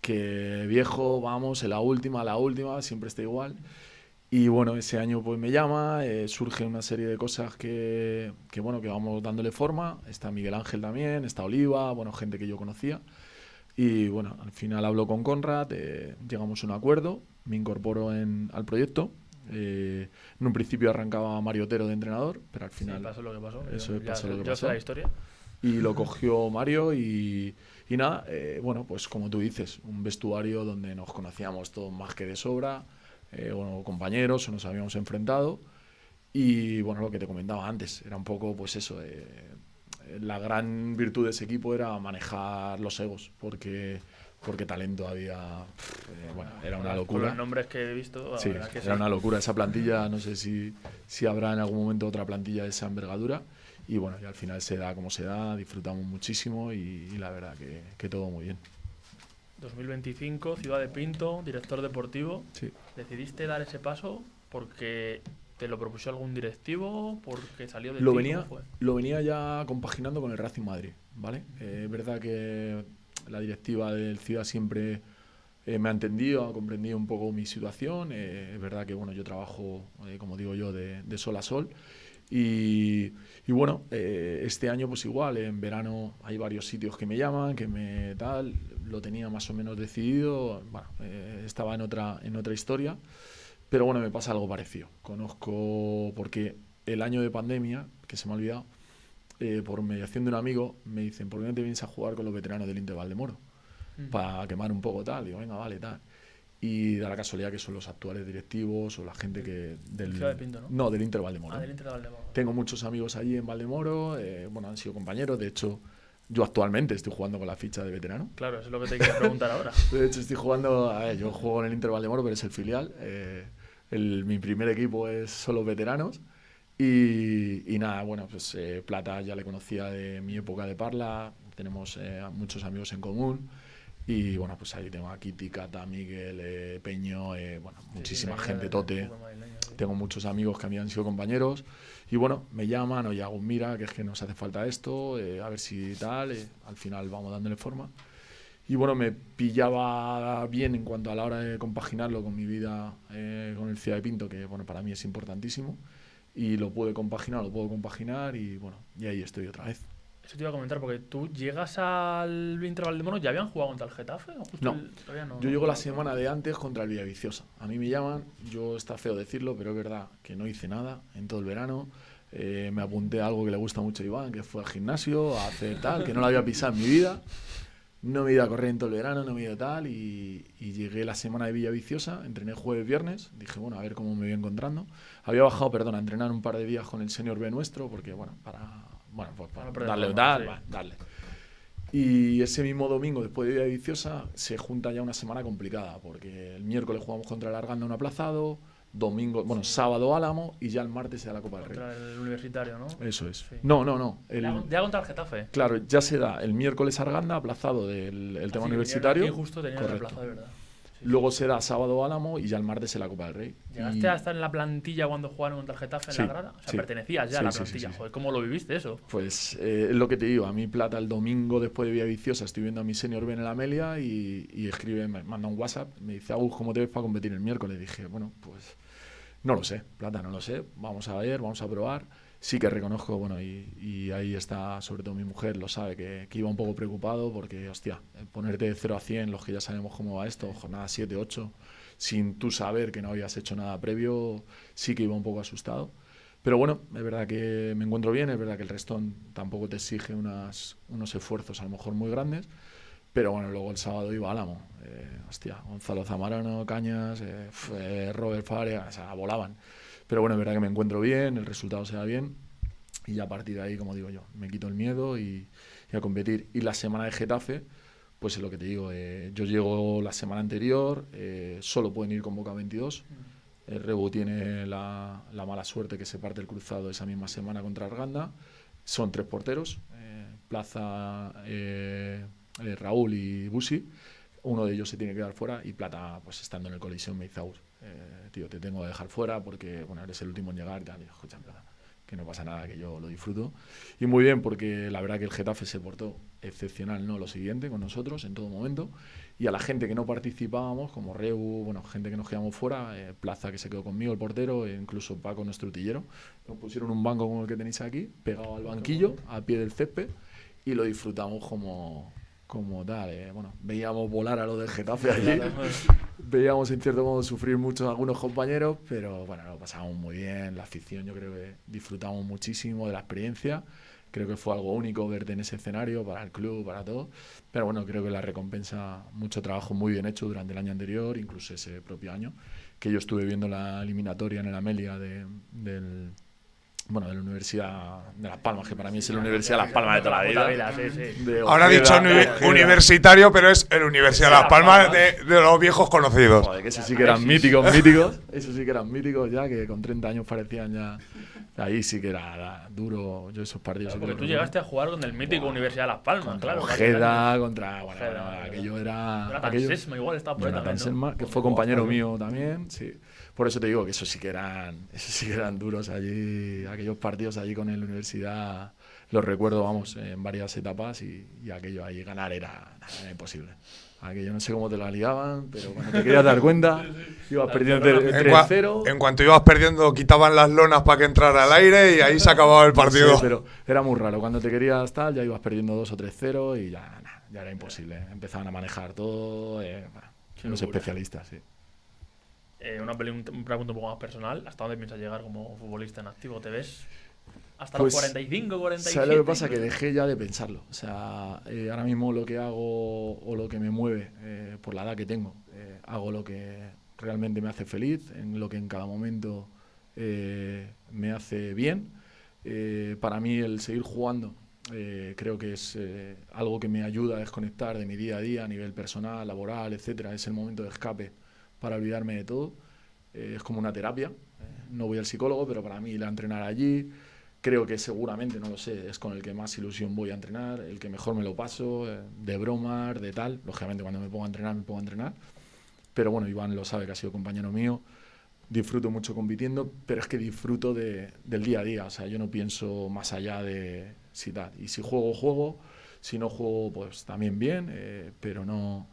que viejo, vamos, en la última, siempre está igual. Y bueno, ese año pues me llama, surge una serie de cosas que vamos dándole forma. Está Miguel Ángel también, está Oliva, bueno, gente que yo conocía. Y bueno, al final hablo con Conrad, llegamos a un acuerdo, me incorporo al proyecto. En un principio arrancaba Mario Otero de entrenador, pero al final... Sí, pasó lo que pasó. Pasó lo que yo pasó. sé la historia. Y lo cogió Mario y nada, bueno, pues como tú dices, un vestuario donde nos conocíamos todos más que de sobra, bueno, compañeros, nos habíamos enfrentado y bueno, lo que te comentaba antes, era un poco pues eso, la gran virtud de ese equipo era manejar los egos, porque talento había, bueno, era una locura. Con los nombres que he visto, la sí, verdad que era una locura esa plantilla, no sé si habrá en algún momento otra plantilla de esa envergadura. Y bueno, y al final se da como se da, disfrutamos muchísimo y la verdad que todo muy bien. 2025, Ciudad de Pinto, director deportivo. Sí. ¿Decidiste dar ese paso porque te lo propuso algún directivo? ¿Porque salió de Lo ti? venía, ¿Cómo fue? lo venía ya compaginando con el Racing Madrid, ¿vale? Es verdad que la directiva del Ciudad siempre me ha entendido, ha comprendido un poco mi situación. Es verdad que bueno, yo trabajo, como digo yo, de sol a sol. Y bueno, este año pues igual, en verano hay varios sitios que me llaman, lo tenía más o menos decidido, bueno, estaba en otra historia, pero bueno, me pasa algo parecido. Conozco, porque el año de pandemia, que se me ha olvidado, por mediación de un amigo, me dicen, ¿por qué no te vienes a jugar con los veteranos del Inter Valdemoro? Para quemar un poco tal, digo, venga, vale, tal. Y da la casualidad que son los actuales directivos o la gente que... Del Ciudad de Pinto, ¿no? No, del Inter Valdemoro. Del Inter de Valdemoro. Tengo muchos amigos allí en Valdemoro, bueno, han sido compañeros, de hecho, yo actualmente estoy jugando con la ficha de veterano. Claro, eso es lo que te quería preguntar ahora. De hecho, estoy jugando, yo juego en el Inter Valdemoro, pero es el filial. Mi primer equipo es solo veteranos. Y nada, bueno, pues Plata ya le conocía de mi época de Parla, tenemos muchos amigos en común. Y bueno, pues ahí tengo a Kitty, Cata, Miguel, Peño, bueno, muchísima gente, Tote. Tengo muchos amigos que habían sido compañeros. Y bueno, me llaman, oye, hago mira, que es que nos hace falta esto, a ver si tal. Al final vamos dándole forma. Y bueno, me pillaba bien en cuanto a la hora de compaginarlo con mi vida con el Ciudad de Pinto, que bueno, para mí es importantísimo. Y lo puedo compaginar y bueno, y ahí estoy otra vez. Eso te iba a comentar, porque tú llegas al Inter Valdemoro, ¿ya habían jugado contra el Getafe? ¿O justo todavía no? Yo llego la semana de antes contra el Villaviciosa. A mí me llaman, yo está feo decirlo, pero es verdad que no hice nada en todo el verano. Me apunté a algo que le gusta mucho a Iván, que fue al gimnasio, a hacer tal, que no lo había pisado en mi vida. No me he ido a correr en todo el verano, no me he ido tal, y llegué la semana de Villaviciosa, entrené jueves, viernes, dije, bueno, a ver cómo me voy encontrando. Había bajado, a entrenar un par de días con el senior B nuestro, porque bueno, para darle darle. Y ese mismo domingo, después de Villaviciosa, se junta ya una semana complicada, porque el miércoles jugamos contra el Arganda un aplazado, sábado Álamo, y ya el martes se da la Copa del Rey. Contra el Universitario, ¿no? Eso es. Sí. No. Ya contra el Getafe. Claro, ya se da el miércoles Arganda, aplazado del tema universitario. Aquí justo tenía el aplazado, de verdad. Sí. Luego se da sábado Álamo y ya el martes en la Copa del Rey. ¿Llegaste a estar en la plantilla cuando jugaron contra el Getafe en la grada? O sea, pertenecías ya a la plantilla. Sí. Joder, ¿cómo lo viviste eso? Pues es lo que te digo. A mí Plata el domingo después de Villaviciosa estoy viendo a mi senior B en el Amelia y escribe, me manda un WhatsApp, me dice, Agus, ¿cómo te ves para competir el miércoles? Dije, bueno, pues no lo sé, Plata, no lo sé. Vamos a ver, vamos a probar. Sí que reconozco, bueno, y ahí está, sobre todo mi mujer, lo sabe, que iba un poco preocupado porque, hostia, ponerte de 0 a 100, los que ya sabemos cómo va esto, jornada 7, 8, sin tú saber que no habías hecho nada previo, sí que iba un poco asustado. Pero bueno, es verdad que me encuentro bien, es verdad que el Restón tampoco te exige unos esfuerzos a lo mejor muy grandes, pero bueno, luego el sábado iba a Álamo, Gonzalo Zamorano, Cañas, Robert Faria, o sea, volaban. Pero bueno, es verdad que me encuentro bien, el resultado se da bien y ya a partir de ahí, como digo yo, me quito el miedo y a competir. Y la semana de Getafe, pues es lo que te digo, yo llego la semana anterior, solo pueden ir convocados 22. El Rebu tiene la mala suerte que se parte el cruzado esa misma semana contra Arganda. Son 3 porteros, Plaza, Raúl y Busi. Uno de ellos se tiene que quedar fuera y Plata, pues estando en el Coliseum, me dice, tío, te tengo que dejar fuera porque bueno, eres el último en llegar y tal. Y digo, escucha, Plata, que no pasa nada, que yo lo disfruto. Y muy bien, porque la verdad que el Getafe se portó excepcional, ¿no? Lo siguiente, con nosotros en todo momento. Y a la gente que no participábamos, como Reu, bueno, gente que nos quedamos fuera, Plaza que se quedó conmigo, el portero, e incluso Paco, nuestro utillero, nos pusieron un banco como el que tenéis aquí, pegado al banquillo, a pie del césped, y lo disfrutamos como tal. Bueno, veíamos volar a los del Getafe allí, veíamos en cierto modo sufrir mucho a algunos compañeros, pero bueno, lo pasamos muy bien, la afición, yo creo que disfrutamos muchísimo de la experiencia. Creo que fue algo único verte en ese escenario para el club, para todo. Pero bueno, creo que la recompensa, mucho trabajo muy bien hecho durante el año anterior, incluso ese propio año, que yo estuve viendo la eliminatoria en el Amelia de la Universidad de Las Palmas, que para mí es la Universidad de Las Palmas de toda la vida. Ahora ha dicho universitario, pero es el Universidad de Las Palmas de los viejos conocidos. Joder, que esos sí que eran míticos. Esos sí que eran míticos ya, que con 30 años parecían ya... Ahí sí que era duro. Yo esos partidos... Claro, porque tú llegaste a jugar con el mítico Universidad de Las Palmas, contra claro. Ojeda, contra... Bueno, aquello era... Jonathan Sesma igual estaba por ahí también, Sesma, que fue compañero mío también, sí. Por eso te digo que esos sí que eran duros allí. Aquellos partidos allí con la universidad los recuerdo, vamos, en varias etapas y aquello ahí ganar era imposible. Aquello no sé cómo te la ligaban, pero cuando te querías dar cuenta, ibas perdiendo 3-0. En cuanto ibas perdiendo, quitaban las lonas para que entrara al aire y ahí se acababa el partido. Sí, pero era muy raro. Cuando te querías tal, ya ibas perdiendo 2 o 3-0 y ya era imposible. Empezaban a manejar todo, los especialistas, sí. Una pregunta un poco más personal. ¿Hasta dónde piensas llegar como futbolista en activo? ¿Te ves hasta Pues, los 45, 47? ¿Sabes lo que pasa? Que dejé ya de pensarlo. O sea, ahora mismo lo que hago o lo que me mueve por la edad que tengo, hago lo que realmente me hace feliz, en lo que en cada momento me hace bien. Para mí el seguir jugando creo que es algo que me ayuda a desconectar de mi día a día a nivel personal, laboral, etcétera. Es el momento de escape para olvidarme de todo. Es como una terapia. No voy al psicólogo, pero para mí ir a entrenar allí, creo que seguramente, no lo sé, es con el que más ilusión voy a entrenar, el que mejor me lo paso, de bromas, de tal. Lógicamente cuando me pongo a entrenar. Pero bueno, Iván lo sabe, que ha sido compañero mío. Disfruto mucho compitiendo, pero es que disfruto del día a día. O sea, yo no pienso más allá de si tal. Y si juego. Si no juego, pues también bien, pero no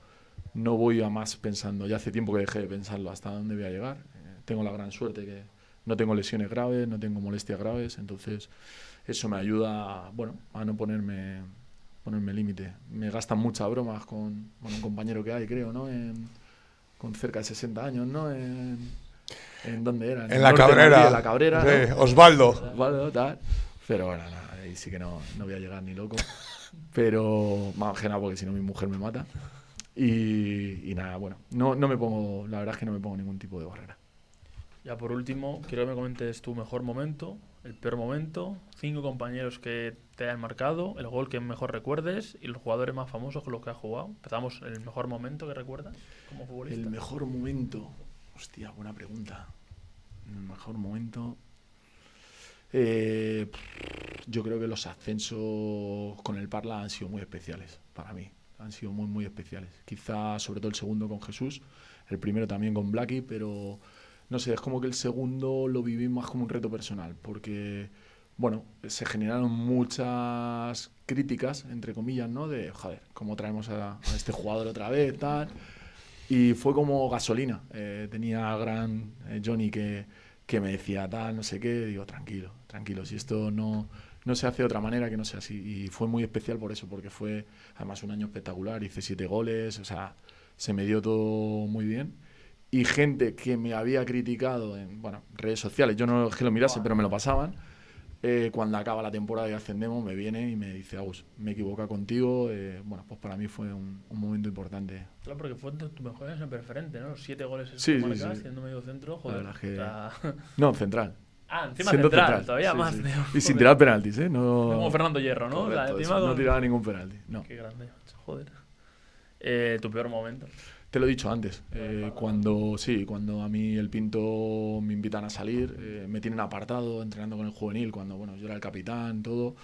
voy a más pensando. Ya hace tiempo que dejé de pensarlo hasta dónde voy a llegar. Tengo la gran suerte que no tengo lesiones graves, no tengo molestias graves, entonces eso me ayuda, a no ponerme límite. Me gastan muchas bromas con un compañero que hay, creo, ¿no? Con cerca de 60 años, ¿no? ¿En dónde era? En la Cabrera. En la Cabrera, sí, ¿no? Osvaldo, tal. Pero bueno, ahí sí que no voy a llegar ni loco. Pero más que nada porque si no mi mujer me mata. Y nada, bueno, no me pongo, la verdad es que no me pongo ningún tipo de barrera. Ya por último, quiero que me comentes tu mejor momento, el peor momento, 5 compañeros que te hayan marcado, el gol que mejor recuerdes y los jugadores más famosos con los que has jugado. Empezamos, el mejor momento que recuerdas como futbolista. El mejor momento, hostia, buena pregunta. El mejor momento, yo creo que los ascensos con el Parla han sido muy especiales para mí. Han sido muy, muy especiales. Quizá sobre todo el segundo con Jesús, el primero también con Blacky, pero no sé, es como que el segundo lo viví más como un reto personal, porque, se generaron muchas críticas, entre comillas, ¿no? De, joder, ¿cómo traemos a este jugador otra vez, tal? Y fue como gasolina. Tenía a gran Johnny que me decía tal, no sé qué, digo, tranquilo, si esto no se hace de otra manera que no sea así. Y fue muy especial por eso, porque fue además un año espectacular, hice 7 goles, o sea, se me dio todo muy bien. Y gente que me había criticado en redes sociales, yo no es que lo mirase, pero me lo pasaban, Cuando acaba la temporada y ascendemos, me viene y me dice, Agus, me equivoco contigo. Bueno, pues para mí fue un momento importante. Claro, porque fue tu mejor año en preferente, ¿no? 7 goles Sí, que sí, marcas, sí. siendo medio centro, La joder. verdad que... O sea, No, central. encima Siendo central, todavía sí, más. sí. Tío, Y sin joder. tirar penaltis, ¿eh? No, Como Fernando Hierro, ¿no? Correcto, O sea, eso, encima no tiraba ningún penalti. No. Qué grande, joder. Tu peor momento. Te lo he dicho antes, cuando a mí el Pinto me invitan a salir, me tienen apartado entrenando con el juvenil, cuando bueno, yo era el capitán, todo,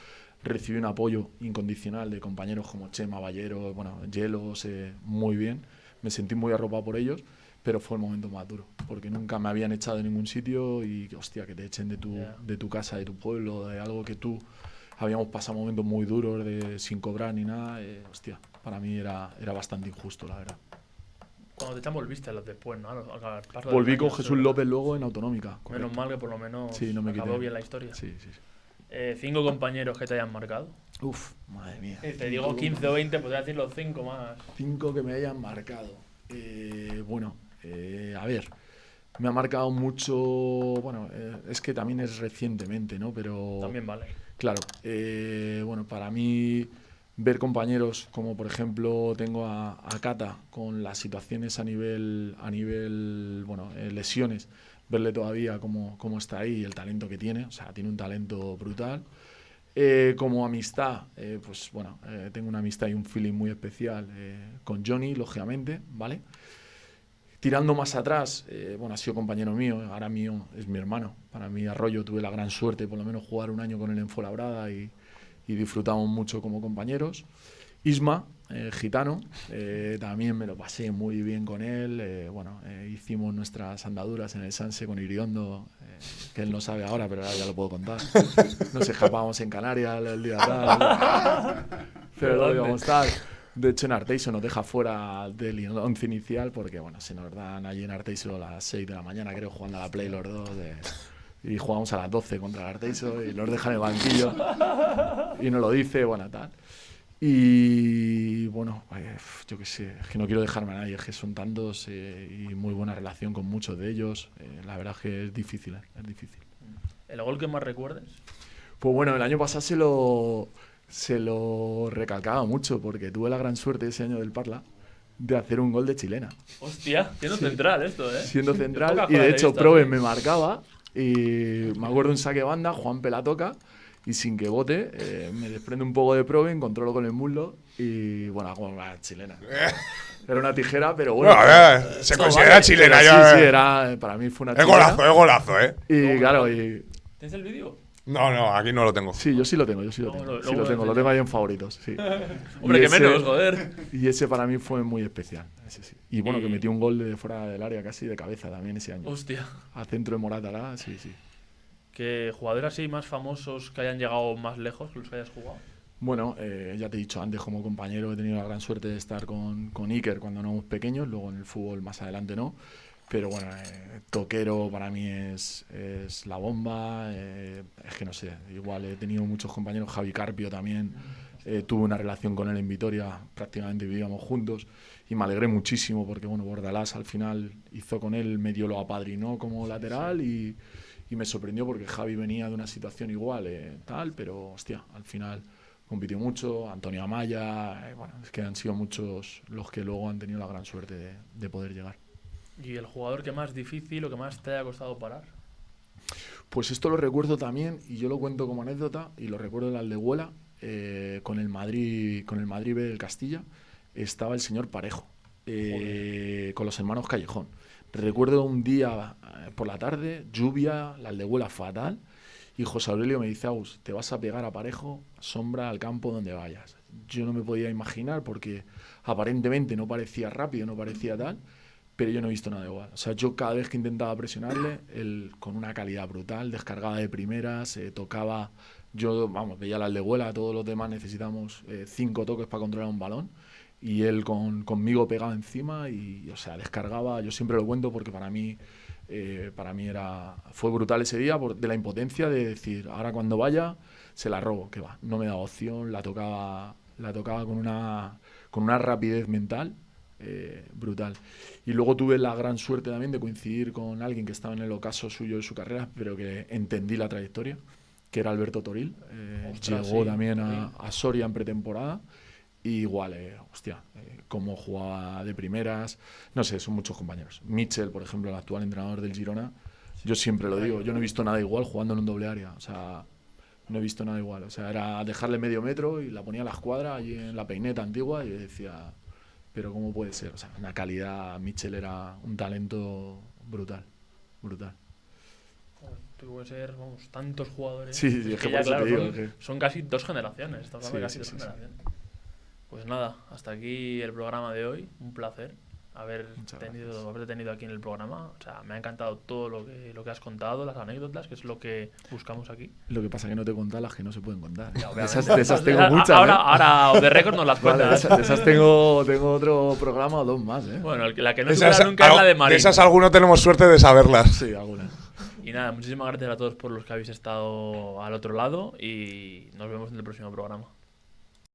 recibí un apoyo incondicional de compañeros como Chema, Ballero, bueno, Hielos, muy bien, me sentí muy arropado por ellos, pero fue el momento más duro, porque nunca me habían echado de ningún sitio y hostia, que te echen de tu casa, de tu pueblo, de algo que tú habíamos pasado momentos muy duros sin cobrar ni nada, hostia, para mí era bastante injusto, la verdad. Cuando te echan volviste después, ¿no? Al paso de Volví los con años, Jesús López luego en Autonómica. Menos Correcto. mal que por lo menos Sí, no me acabó quité. bien la historia. Sí, sí. 5 compañeros que te hayan marcado. Uf, madre mía. Te digo 15 o 20, podría decir los 5 más. 5 que me hayan marcado. Bueno, a ver, me ha marcado mucho. Bueno, es que también es recientemente, ¿no? Pero. También vale. Claro, bueno, para mí ver compañeros como por ejemplo tengo a Cata con las situaciones a nivel bueno, lesiones, verle todavía cómo está ahí y el talento que tiene, o sea, tiene un talento brutal. Como amistad, pues bueno, tengo una amistad y un feeling muy especial con Johnny, lógicamente, ¿vale? Tirando más atrás, bueno, ha sido compañero mío, ahora mío es mi hermano. Para mí, Arroyo, tuve la gran suerte por lo menos jugar un año con él en Fuenlabrada y disfrutamos mucho como compañeros. Isma, gitano, también me lo pasé muy bien con él. Bueno, hicimos nuestras andaduras en el Sanse con Iriondo, que él no sabe ahora, pero ahora ya lo puedo contar. Nos escapábamos en Canarias el día tal, pero lo íbamos tal. De hecho, en Arteiso nos deja fuera del 11 inicial porque, bueno, se nos dan allí en Arteiso a las 6 de la mañana, creo, jugando a la Play los dos. Y jugamos a las 12 contra el Arteiso y nos dejan en el banquillo y nos lo dice, bueno, tal. Y, bueno, yo qué sé, es que no quiero dejarme a nadie, es que son tantos y muy buena relación con muchos de ellos. La verdad es que es difícil, es difícil. ¿El gol que más recuerdes? Pues bueno, el año pasado se lo recalcaba mucho porque tuve la gran suerte ese año del Parla de hacer un gol de chilena. Hostia, siendo central esto, ¿eh? Siendo central y de hecho Proven me marcaba y me acuerdo un saque banda, Juan la toca y sin que bote me desprende un poco de Proven, controlo con el muslo y bueno, hago una chilena. Era una tijera, pero bueno. Se considera chilena sí, ya. Sí, era, para mí fue una chilena. Es golazo, ¿eh? Y claro, y... ¿Tienes el vídeo? No, aquí no lo tengo. Sí, yo sí lo tengo, lo tengo ahí en favoritos, sí. Hombre, que menos, joder. Y ese para mí fue muy especial, ese sí. Y bueno, Y- que metió un gol de fuera del área casi de cabeza también ese año. Hostia. A centro de Moratalá, sí. ¿Que jugadores así más famosos que hayan llegado más lejos que los que hayas jugado? Bueno, ya te he dicho antes, como compañero he tenido la gran suerte de estar con Iker cuando éramos pequeños, luego en el fútbol más adelante no. Pero bueno, Toquero para mí es la bomba, es que no sé, igual he tenido muchos compañeros, Javi Carpio también, tuve una relación con él en Vitoria, prácticamente vivíamos juntos y me alegré muchísimo porque bueno, Bordalás al final hizo con él, medio lo apadrinó como lateral y me sorprendió porque Javi venía de una situación igual, tal, pero hostia, al final compitió mucho, Antonio Amaya, bueno, es que han sido muchos los que luego han tenido la gran suerte de poder llegar. ¿Y el jugador que más difícil o que más te haya costado parar? Pues esto lo recuerdo también y yo lo cuento como anécdota y lo recuerdo en la Aldehuela con el Madrid B del Castilla estaba el señor Parejo con los hermanos Callejón. Recuerdo un día por la tarde, lluvia, la Aldehuela fatal y José Aurelio me dice, Agus, te vas a pegar a Parejo, sombra al campo donde vayas. Yo no me podía imaginar porque aparentemente no parecía rápido, no parecía tal, pero yo no he visto nada igual. O sea, yo cada vez que intentaba presionarle, él con una calidad brutal, descargaba de primeras, tocaba, yo, vamos, veía la Aldehuela, todos los demás necesitamos 5 toques para controlar un balón, y él conmigo pegaba encima y, o sea, descargaba, yo siempre lo cuento porque para mí fue brutal ese día de la impotencia de decir, ahora cuando vaya, se la robo, que va, no me daba opción, la tocaba con una rapidez mental, brutal. Y luego tuve la gran suerte también de coincidir con alguien que estaba en el ocaso suyo de su carrera, pero que entendí la trayectoria, que era Alberto Toril. Ostras, Llegó sí, también Toril. a Soria en pretemporada. Y igual, cómo jugaba de primeras. No sé, son muchos compañeros. Mitchell, por ejemplo, el actual entrenador del Girona. Yo siempre lo digo, yo no he visto nada igual jugando en un doble área. O sea, no he visto nada igual. O sea, era dejarle medio metro y la ponía a la escuadra allí en la peineta antigua y yo decía, pero ¿cómo puede ser? O sea, una calidad. Mitchell era un talento brutal. Brutal. Tuvo que ser, vamos, tantos jugadores. Sí, sí, es que por ya, eso claro, te digo son, que- son casi 2 generaciones. Estamos hablando de Sí, casi sí, 2 sí, sí. generaciones. Pues nada, hasta aquí el programa de hoy. Un placer Muchas haberte tenido aquí en el programa. O sea, me ha encantado todo lo que has contado, las anécdotas, que es lo que buscamos aquí. Lo que pasa es que no te contas las que no se pueden contar. Ya, De obviamente. de esas tengo muchas. Ahora, off the record nos las Vale, cuentas. de esas tengo otro programa o 2 más, Bueno, la que no Esas- supera nunca es la de de Marín. esas alguno tenemos suerte de saberlas. Sí, alguna. Y nada, muchísimas gracias a todos por los que habéis estado al otro lado y nos vemos en el próximo programa.